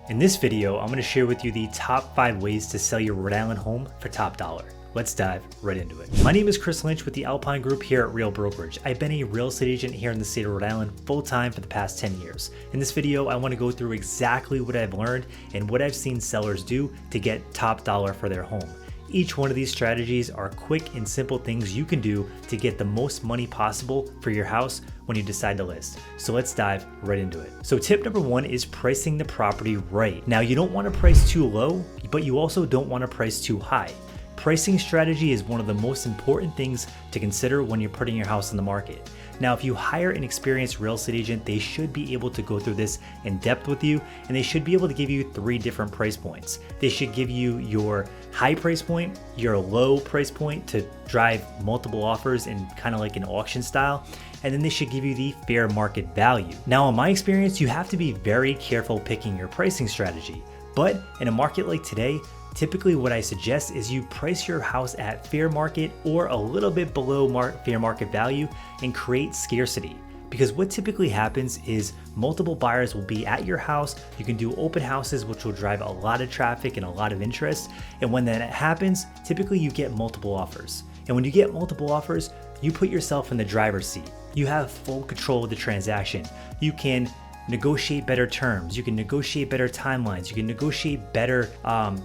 In this video, I'm going to share with you the top 5 ways to sell your Rhode Island home for top dollar. Let's dive right into it. My name is Chris Lynch with the Alpine Group here at Real Brokerage. I've been a real estate agent here in the state of Rhode Island full-time for the past 10 years. In this video, I want to go through exactly what I've learned and what I've seen sellers do to get top dollar for their home. Each one of these strategies are quick and simple things you can do to get the most money possible for your house when you decide to list. So let's dive right into it. So tip number 1 is pricing the property right. Now you don't want to price too low, but you also don't want to price too high. Pricing strategy is one of the most important things to consider when you're putting your house on the market. Now, if you hire an experienced real estate agent, they should be able to go through this in depth with you, and they should be able to give you 3 different price points. They should give you your high price point, your low price point to drive multiple offers in kind of like an auction style, and then they should give you the fair market value. Now, in my experience, you have to be very careful picking your pricing strategy, but in a market like today, typically what I suggest is you price your house at fair market or a little bit below fair market value and create scarcity. Because what typically happens is multiple buyers will be at your house. You can do open houses, which will drive a lot of traffic and a lot of interest. And when that happens, typically you get multiple offers. And when you get multiple offers, you put yourself in the driver's seat. You have full control of the transaction. You can negotiate better terms, you can negotiate better timelines, you can negotiate better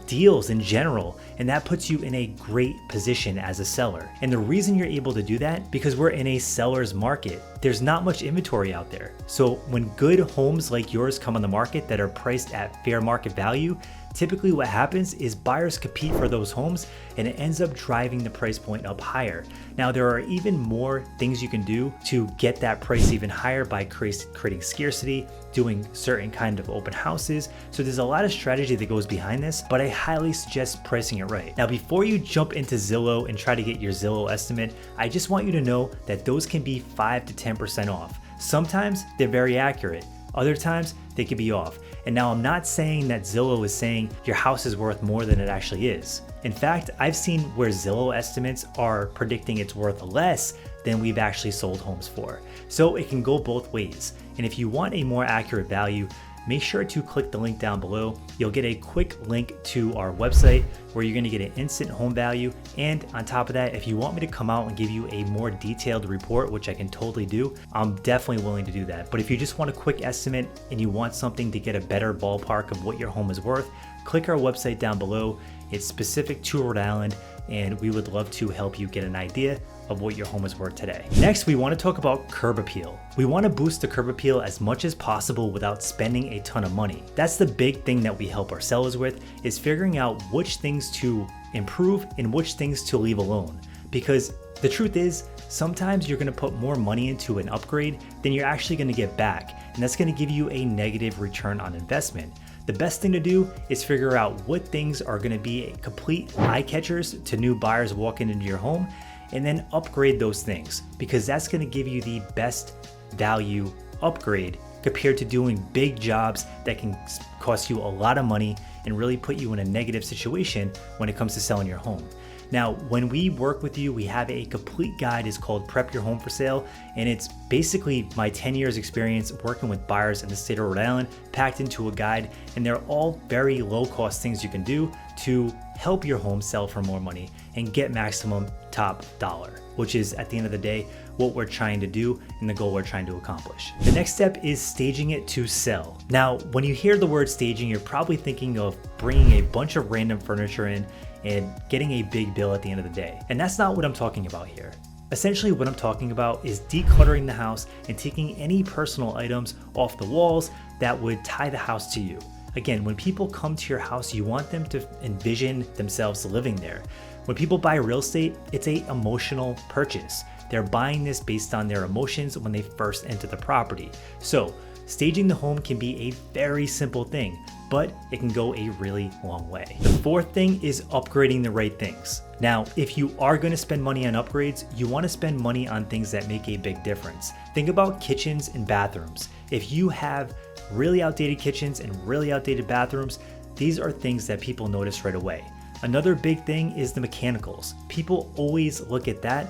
deals in general, and that puts you in a great position as a seller. And the reason you're able to do that, because we're in a seller's market. There's not much inventory out there. So when good homes like yours come on the market that are priced at fair market value, typically what happens is buyers compete for those homes and it ends up driving the price point up higher. Now there are even more things you can do to get that price even higher by creating scarcity, doing certain kind of open houses. So there's a lot of strategy that goes behind this, but I highly suggest pricing it right. Now before you jump into Zillow and try to get your Zillow estimate, I just want you to know that those can be 5 to 10% off. Sometimes they're very accurate. Other times they could be off. And now I'm not saying that Zillow is saying your house is worth more than it actually is. In fact, I've seen where Zillow estimates are predicting it's worth less than we've actually sold homes for. So it can go both ways. And if you want a more accurate value, make sure to click the link down below. You'll get a quick link to our website where you're gonna get an instant home value. And on top of that, if you want me to come out and give you a more detailed report, which I can totally do, I'm definitely willing to do that. But if you just want a quick estimate and you want something to get a better ballpark of what your home is worth, click our website down below. It's specific to Rhode Island, and we would love to help you get an idea of what your home is worth today. Next, we want to talk about curb appeal. We want to boost the curb appeal as much as possible without spending a ton of money. That's the big thing that we help our sellers with, is figuring out which things to improve and which things to leave alone. Because the truth is, sometimes you're going to put more money into an upgrade than you're actually going to get back, and that's going to give you a negative return on investment. The best thing to do is figure out what things are going to be complete eye catchers to new buyers walking into your home, and then upgrade those things, because that's going to give you the best value upgrade compared to doing big jobs that can cost you a lot of money and really put you in a negative situation when it comes to selling your home. Now, when we work with you, we have a complete guide. It's called Prep Your Home for Sale, and it's basically my 10 years experience working with buyers in the state of Rhode Island packed into a guide, and they're all very low cost things you can do to help your home sell for more money and get maximum top dollar, which is at the end of the day what we're trying to do and the goal we're trying to accomplish. The next step is staging it to sell. Now, when you hear the word staging, you're probably thinking of bringing a bunch of random furniture in and getting a big bill at the end of the day. And that's not what I'm talking about here. Essentially, what I'm talking about is decluttering the house and taking any personal items off the walls that would tie the house to you. Again, when people come to your house, you want them to envision themselves living there. When people buy real estate, it's an emotional purchase. They're buying this based on their emotions when they first enter the property. So, staging the home can be a very simple thing, but it can go a really long way. The 4th thing is upgrading the right things. Now, if you are going to spend money on upgrades, you want to spend money on things that make a big difference. Think about kitchens and bathrooms. If you have really outdated kitchens and really outdated bathrooms, these are things that people notice right away. Another big thing is the mechanicals. People always look at that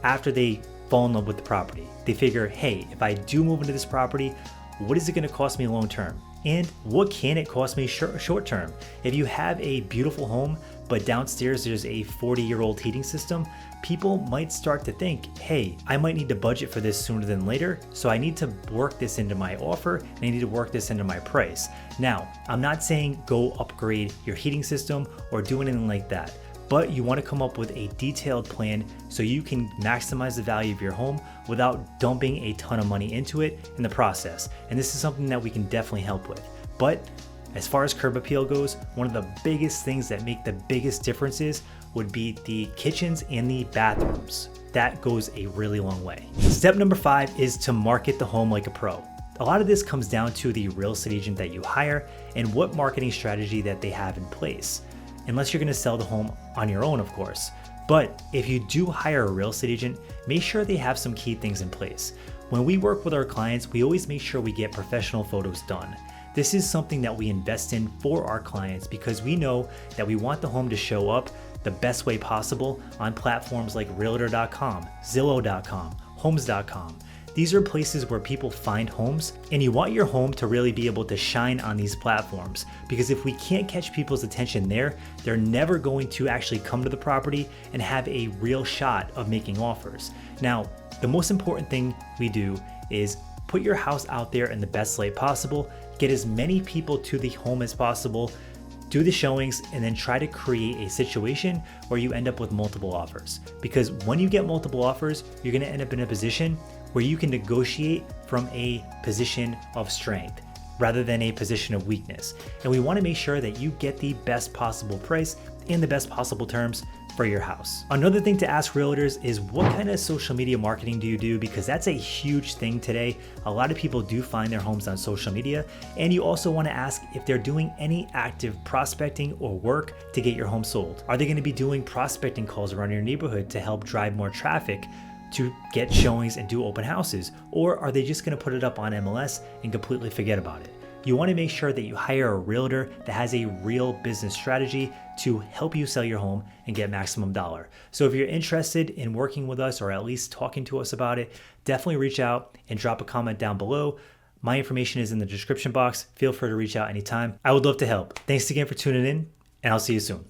after they fall in love with the property. They figure, hey, if I do move into this property, what is it going to cost me long term? And what can it cost me short term? If you have a beautiful home, but downstairs there's a 40-year-old heating system, people might start to think, hey, I might need to budget for this sooner than later, so I need to work this into my offer and I need to work this into my price. Now, I'm not saying go upgrade your heating system or do anything like that, but you want to come up with a detailed plan so you can maximize the value of your home without dumping a ton of money into it in the process. And this is something that we can definitely help with. But as far as curb appeal goes, one of the biggest things that make the biggest differences would be the kitchens and the bathrooms. That goes a really long way. Step number 5 is to market the home like a pro. A lot of this comes down to the real estate agent that you hire and what marketing strategy that they have in place. Unless you're going to sell the home on your own, of course. But if you do hire a real estate agent, make sure they have some key things in place. When we work with our clients, we always make sure we get professional photos done. This is something that we invest in for our clients because we know that we want the home to show up the best way possible on platforms like Realtor.com, Zillow.com, Homes.com. These are places where people find homes, and you want your home to really be able to shine on these platforms, because if we can't catch people's attention there, they're never going to actually come to the property and have a real shot of making offers. Now, the most important thing we do is put your house out there in the best light possible, get as many people to the home as possible, do the showings, and then try to create a situation where you end up with multiple offers. Because when you get multiple offers, you're gonna end up in a position where you can negotiate from a position of strength rather than a position of weakness. And we wanna make sure that you get the best possible price and the best possible terms for your house. Another thing to ask realtors is what kind of social media marketing do you do? Because that's a huge thing today. A lot of people do find their homes on social media, and you also want to ask if they're doing any active prospecting or work to get your home sold. Are they going to be doing prospecting calls around your neighborhood to help drive more traffic to get showings and do open houses? Or are they just going to put it up on MLS and completely forget about it? You want to make sure that you hire a realtor that has a real business strategy to help you sell your home and get maximum dollar. So if you're interested in working with us or at least talking to us about it, definitely reach out and drop a comment down below. My information is in the description box. Feel free to reach out anytime. I would love to help. Thanks again for tuning in, and I'll see you soon.